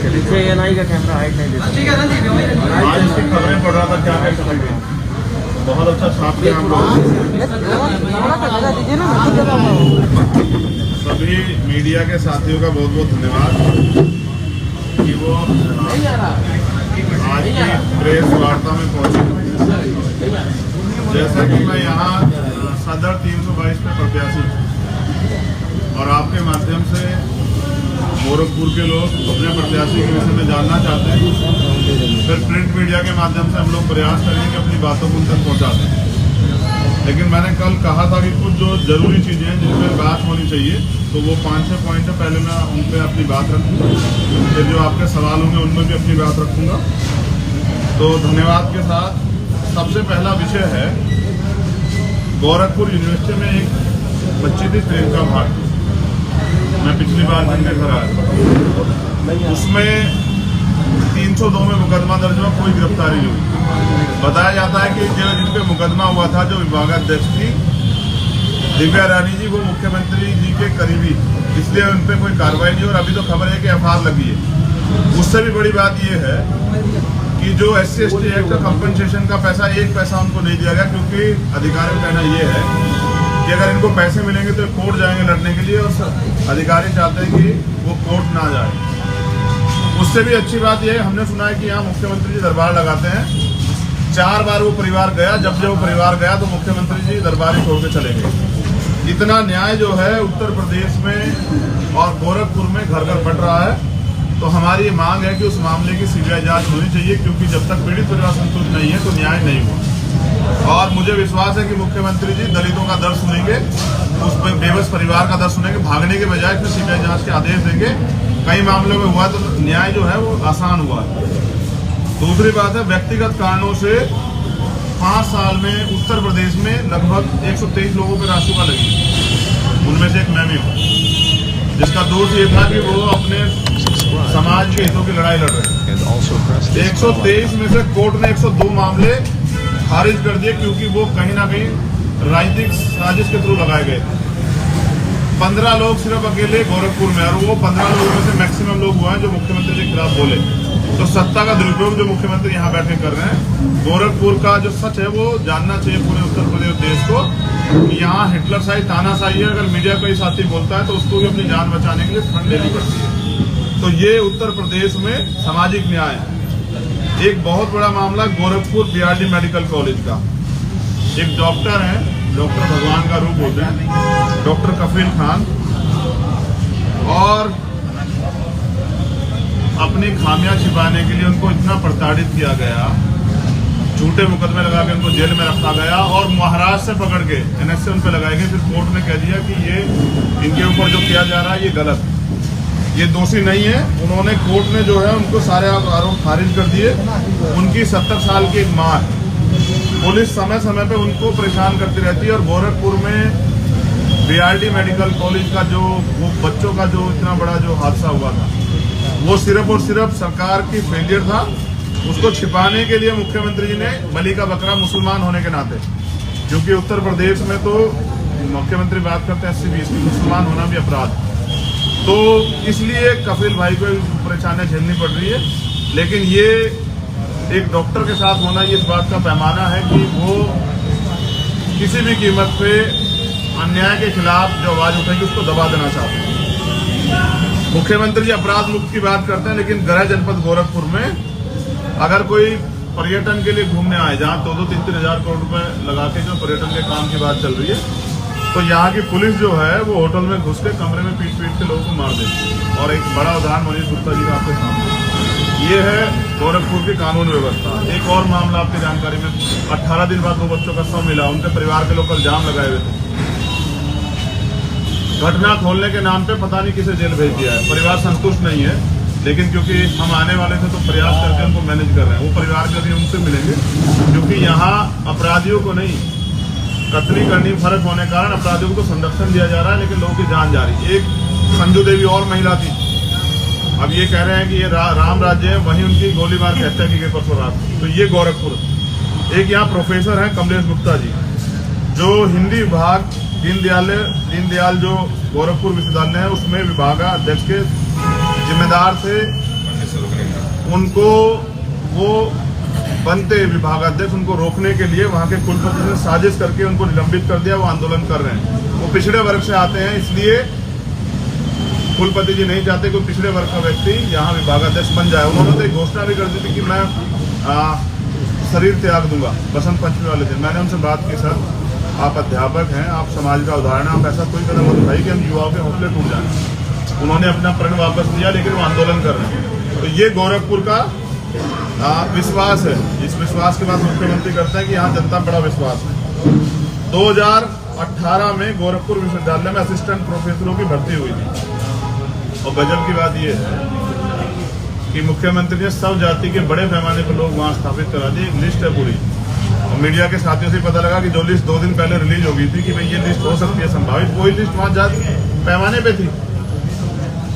पीछे एएनआई का camera height नहीं देता। आज इसकी खबरें पढ़ रहा था, क्या कह सकते हैं, बहुत अच्छा छाप लिया हम लोग। सभी मीडिया के साथियों का बहुत बहुत धन्यवाद कि वो आज की प्रेस वार्ता में पहुंचे। जैसा कि मैं यहाँ सदर 322 पे प्रत्याशी और आपके माध्यम से गोरखपुर के लोग अपने प्रत्याशी के विषय में जानना चाहते हैं, फिर प्रिंट मीडिया के माध्यम से हम लोग प्रयास करेंगे कि अपनी बातों को उन तक पहुँचा दें। लेकिन मैंने कल कहा था कि कुछ जो जरूरी चीज़ें हैं जिन पर बात होनी चाहिए, तो वो 5-6 पॉइंट है, पहले मैं उन पर अपनी बात रखूँगा, फिर जो आपके सवाल होंगे उनमें भी अपनी बात रखूँगा। तो धन्यवाद के साथ सबसे पहला विषय है, गोरखपुर यूनिवर्सिटी में एक बच्ची थी प्रियंका भाट, मैं पिछली बार जिनके घर आया था, उसमें 302 में मुकदमा दर्ज हुआ, कोई गिरफ्तारी नहीं हुई। बताया जाता है कि जिन पे मुकदमा हुआ था, जो विभागाध्यक्ष थी दिव्या रानी जी, वो मुख्यमंत्री जी के करीबी, इसलिए उन पर कोई कार्रवाई नहीं। और अभी तो खबर है कि एफआईआर लगी है। उससे भी बड़ी बात ये है कि जो SC/ST एक्ट का कंपनसेशन का पैसा, 1 पैसा उनको नहीं दिया गया, क्योंकि अधिकारियों का कहना ये है कि अगर इनको पैसे मिलेंगे तो कोर्ट जाएंगे लड़ने के लिए, और अधिकारी चाहते हैं कि वो कोर्ट ना जाए। उससे भी अच्छी बात यह है, हमने सुना है कि यहाँ मुख्यमंत्री जी दरबार लगाते हैं। 4 बार वो परिवार गया, जब वो परिवार गया तो मुख्यमंत्री जी दरबार ही छोड़ के चले गए। इतना न्याय जो है उत्तर प्रदेश में और गोरखपुर में घर घर बढ़ रहा है। तो हमारी ये मांग है कि उस मामले की CBI जांच होनी चाहिए, क्योंकि जब तक पीड़ित परिवार संतुष्ट नहीं है तो न्याय नहीं हुआ। और मुझे विश्वास है कि मुख्यमंत्री जी दलितों का दर्द सुनेंगे, उस बेबस परिवार का दर्द सुनेंगे, भागने के बजाय फिर CBI जांच के आदेश देंगे। कई मामलों में हुआ तो न्याय जो है वो आसान हुआ है। दूसरी बात है, व्यक्तिगत कारणों से 5 साल में उत्तर प्रदेश में लगभग 123 लोगों पर रासुका लगी, उनमें से एक मैं भी हूँ, जिसका दोष ये था कि वो अपने समाज के हितों की लड़ाई लड़ रहे हैं। 123 में से कोर्ट ने 102 मामले खारिज कर दिए, क्योंकि वो कहीं ना कहीं राजनीतिक साजिश के थ्रू लगाए गए थे। 15 लोग सिर्फ अकेले गोरखपुर में, और वो 15 लोगों में से मैक्सिमम लोग हुए हैं जो मुख्यमंत्री के खिलाफ बोले। तो सत्ता का दुरुपयोग जो मुख्यमंत्री यहाँ बैठे कर रहे हैं, गोरखपुर का जो सच है वो जानना चाहिए पूरे उत्तर प्रदेश देश को कि यहाँ हिटलरशाही तानाशाही है। अगर मीडिया कोई साथी बोलता है तो उसको भी अपनी जान बचाने के लिए फंड लेनी पड़ती है। तो ये उत्तर प्रदेश में सामाजिक न्याय है। एक बहुत बड़ा मामला गोरखपुर BRD मेडिकल कॉलेज का, एक डॉक्टर है, डॉक्टर भगवान का रूप होते हैं, डॉक्टर कफील खान, और अपनी खामियां छिपाने के लिए उनको इतना प्रताड़ित किया गया, झूठे मुकदमे लगा के उनको जेल में रखा गया, और महाराष्ट्र से पकड़ के NSA उन पर लगाए गए। फिर कोर्ट ने कह दिया कि ये इनके ऊपर जो किया जा रहा है ये गलत, ये दोषी नहीं है। उन्होंने कोर्ट ने जो है उनको सारे आरोप खारिज कर दिए। उनकी 70 साल की एक माँ है, पुलिस समय समय पे उनको परेशान करती रहती है। और गोरखपुर में BRD मेडिकल कॉलेज का जो वो बच्चों का जो इतना बड़ा जो हादसा हुआ था, वो सिर्फ और सिर्फ सरकार की फेलियर था। उसको छिपाने के लिए मुख्यमंत्री जी ने बलि का बकरा मुसलमान होने के नाते, क्योंकि उत्तर प्रदेश में तो मुख्यमंत्री बात करते हैं SC/BC, मुसलमान होना भी अपराध, तो इसलिए कफील भाई को परेशानियां झेलनी पड़ रही है। लेकिन ये एक डॉक्टर के साथ होना ये इस बात का पैमाना है कि वो किसी भी कीमत पे अन्याय के खिलाफ जो आवाज उठेगी उसको दबा देना चाहते हैं। मुख्यमंत्री जी अपराध मुक्त की बात करते हैं, लेकिन गृह जनपद गोरखपुर में अगर कोई पर्यटन के लिए घूमने आए, जहाँ 2-3 हजार करोड़ रुपए लगा के जो पर्यटन के काम की बात चल रही है, तो यहाँ की पुलिस जो है वो होटल में घुस के कमरे में पीट के लोगों को मार देती है। और एक बड़ा उदाहरण मनीष गुप्ता जी का आपके सामने, ये है गोरखपुर की कानून व्यवस्था। एक और मामला आपकी जानकारी में, 18 दिन बाद 2 बच्चों का शव मिला, उनके परिवार के लोग कल जाम लगाए हुए थे। घटना खोलने के नाम पे पता नहीं किसे जेल भेज दिया है। परिवार संतुष्ट नहीं है, लेकिन क्योंकि हम आने वाले थे तो प्रयास करके उनको मैनेज कर रहे हैं। वो परिवार के अभी उनसे मिलेंगे, क्योंकि यहाँ अपराधियों को नहीं, कतली करनी फर्क होने के कारण अपराधियों को संरक्षण दिया जा रहा है, लेकिन लोगों की जान जा रही है। एक संजू देवी और महिला थी, अब ये कह रहे हैं कि ये राम राज्य है, वहीं उनकी गोली मार के हत्या की गई परसों रात। तो ये गोरखपुर। एक यहाँ प्रोफेसर हैं कमलेश गुप्ता जी, जो हिंदी विभाग दीनदयाल जो गोरखपुर विश्वविद्यालय है उसमें विभागाध्यक्ष के जिम्मेदार थे, उनको वो बनते विभागाध्यक्ष, उनको रोकने के लिए वहां के कुलपति ने साजिश करके उनको निलंबित कर दिया। वो आंदोलन कर रहे हैं, वो पिछड़े वर्ग से आते हैं, इसलिए कुलपति जी नहीं चाहते कोई पिछड़े वर्ग का व्यक्ति यहाँ विभागाध्यक्ष बन जाए। उन्होंने तो एक घोषणा भी कर दी थी कि मैं शरीर त्याग दूंगा बसंत पंचमी वाले दिन। मैंने उनसे बात की, सर आप अध्यापक हैं, आप समाज का उदाहरण हैं, आप ऐसा कोई कदम मत उठाइए कि हम युवाओं के हौसले टूट जाए। उन्होंने अपना प्रण वापस लिया, लेकिन वो आंदोलन कर रहे हैं। तो ये गोरखपुर का विश्वास है। इस विश्वास के बाद मुख्यमंत्री करते हैं कि यहाँ जनता बड़ा विश्वास है। 2018 में गोरखपुर विश्वविद्यालय में असिस्टेंट प्रोफेसरों की भर्ती हुई थी, और गजब की बात यह है कि मुख्यमंत्री ने सब जाति के बड़े पैमाने पर लोग वहां स्थापित करा दिए। एक लिस्ट है पूरी, और मीडिया के साथियों से पता लगा कि जो लिस्ट 2 दिन पहले रिलीज हो गई थी कि भाई ये लिस्ट हो सकती है संभावित, वही लिस्ट वहां जाति पैमाने पे थी।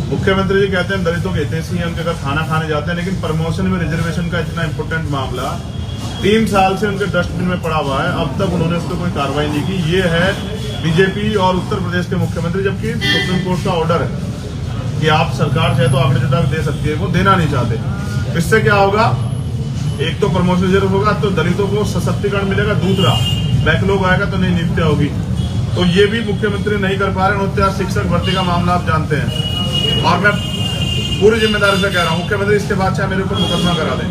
मुख्यमंत्री जी कहते हैं दलितों के हितैषी हैं, उनके घर खाना खाने जाते हैं, लेकिन प्रमोशन में रिजर्वेशन का इतना इंपॉर्टेंट मामला 3 साल से उनके डस्टबिन में पड़ा हुआ है, अब तक उन्होंने उस पर कोई कार्रवाई नहीं की। ये है बीजेपी और उत्तर प्रदेश के मुख्यमंत्री, जबकि सुप्रीम कोर्ट का ऑर्डर है कि आप सरकार चाहे तो आंकड़े जुटा दे सकती है, वो देना नहीं चाहते। इससे क्या होगा, एक तो प्रमोशन रिजर्व होगा तो दलितों को सशक्तिकरण मिलेगा, दूसरा बैकलॉग आएगा तो नई नियुक्तियां होगी। तो ये भी मुख्यमंत्री नहीं कर पा रहे। 29 शिक्षक भर्ती का मामला आप जानते हैं, और मैं पूरी जिम्मेदारी से कह रहा हूँ मुख्यमंत्री इसके बाद चाहे मेरे ऊपर मुकदमा करा दें।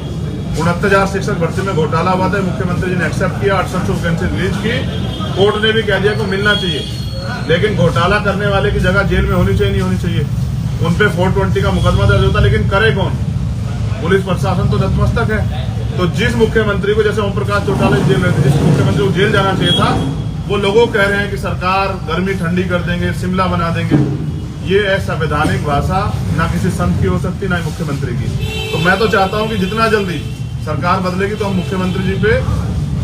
69,000 शिक्षक भर्ती में घोटाला हुआ था, मुख्यमंत्री जी ने एक्सेप्ट किया, 6800 वैकेंसी रिलीज की, कोर्ट ने भी कह दिया को मिलना चाहिए, लेकिन घोटाला करने वाले की जगह जेल में होनी चाहिए, नहीं होनी चाहिए। उन पे 420 का मुकदमा दर्ज होता, लेकिन करे कौन? पुलिस प्रशासन तो नतमस्तक है। तो जिस मुख्यमंत्री को, जैसे ओम प्रकाश चौटाला जेल रहते, जिस मुख्यमंत्री को जेल जाना चाहिए था, वो लोगों कह रहे हैं कि सरकार गर्मी ठंडी कर देंगे, शिमला बना देंगे। ये असंवैधानिक भाषा ना किसी संत की हो सकती, ना ही मुख्यमंत्री की। तो मैं तो चाहता हूं कि जितना जल्दी सरकार बदलेगी तो हम मुख्यमंत्री जी पे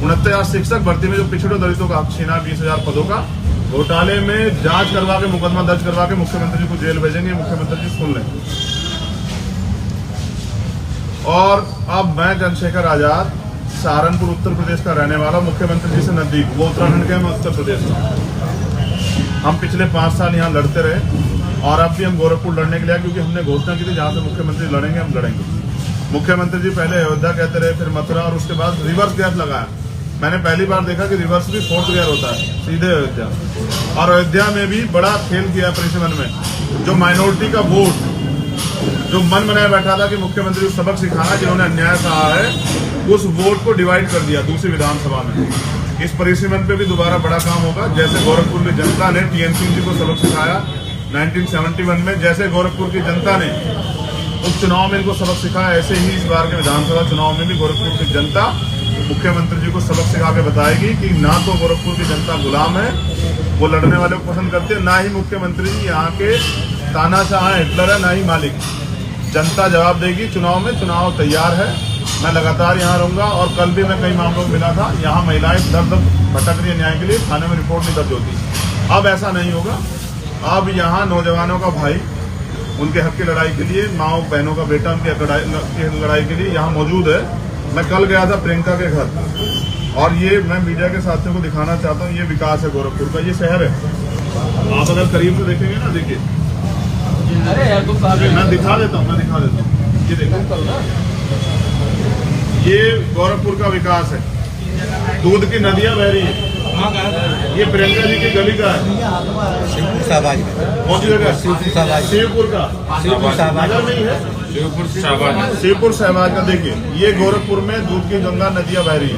69 शिक्षक भर्ती में जो पिछड़े दलितों का हक छीना 20,000 पदों का, घोटाले में जांच करवा के मुकदमा दर्ज करवा के मुख्यमंत्री जी को जेल भेजेंगे। मुख्यमंत्री जी सुन लें। और अब मैं चंद्रशेखर आजाद, सहारनपुर उत्तर प्रदेश का रहने वाला, मुख्यमंत्री जी से नजदीक, वो उत्तराखंड के, मैं उत्तर प्रदेश का। हम पिछले 5 साल यहाँ लड़ते रहे, और अब भी हम गोरखपुर लड़ने के लिए, क्योंकि हमने घोषणा की थी जहाँ से मुख्यमंत्री लड़ेंगे हम लड़ेंगे। मुख्यमंत्री जी पहले अयोध्या कहते रहे, फिर मथुरा, और उसके बाद रिवर्स गैप लगाया। मैंने पहली बार देखा कि रिवर्स भी 4th गियर होता है, सीधे अयोध्या। और अयोध्या में भी बड़ा खेल किया परिसीमन में। जो माइनॉरिटी का वोट, जो मन बनाया बैठा था कि मुख्यमंत्री को सबक सिखाना, जिन्होंने अन्याय कहा है, उस वोट को डिवाइड कर दिया दूसरी विधानसभा में। इस परिसीमन पे भी दोबारा बड़ा काम होगा। जैसे गोरखपुर की जनता ने TN सिंह जी को सबक सिखाया 1971 में, जैसे गोरखपुर की जनता ने उपचुनाव में इनको सबक सिखाया, ऐसे ही इस बार के विधानसभा चुनाव में भी गोरखपुर की जनता मुख्यमंत्री जी को सबक सिखा के बताएगी कि ना तो गोरखपुर की जनता गुलाम है, वो लड़ने वाले को पसंद करते हैं, ना ही मुख्यमंत्री जी यहाँ के तानाशाह हैं, हिटलर है, ना ही मालिक। जनता जवाब देगी चुनाव में। चुनाव तैयार है, मैं लगातार यहाँ रहूंगा। और कल भी मैं कई मामलों में मिला था, यहाँ महिलाएं दर दर भटक रही है न्याय के लिए, थाने में रिपोर्ट नहीं दर्ज होती। अब ऐसा नहीं होगा। अब यहाँ नौजवानों का भाई उनके हक की लड़ाई के लिए, माओ बहनों का बेटा उनकी लड़ाई के लिए यहाँ मौजूद है। मैं कल गया था प्रियंका के घर, और ये मैं मीडिया के साथियों को दिखाना चाहता हूँ, ये विकास है गोरखपुर का, ये शहर है। आप अगर करीब से देखेंगे ना, देखिए, मैं दिखा देता हूँ, ये देखो, ये गोरखपुर का विकास है। दूध की नदियां बह रही है। ये प्रियंका जी की गली का है, शिवपुर शहबाज, कौन सी जगह? शिवपुर का, नगर नहीं है, शिवपुर शहबाज का। देखिए, ये गोरखपुर में दूध की गंगा नदियां बह रही है।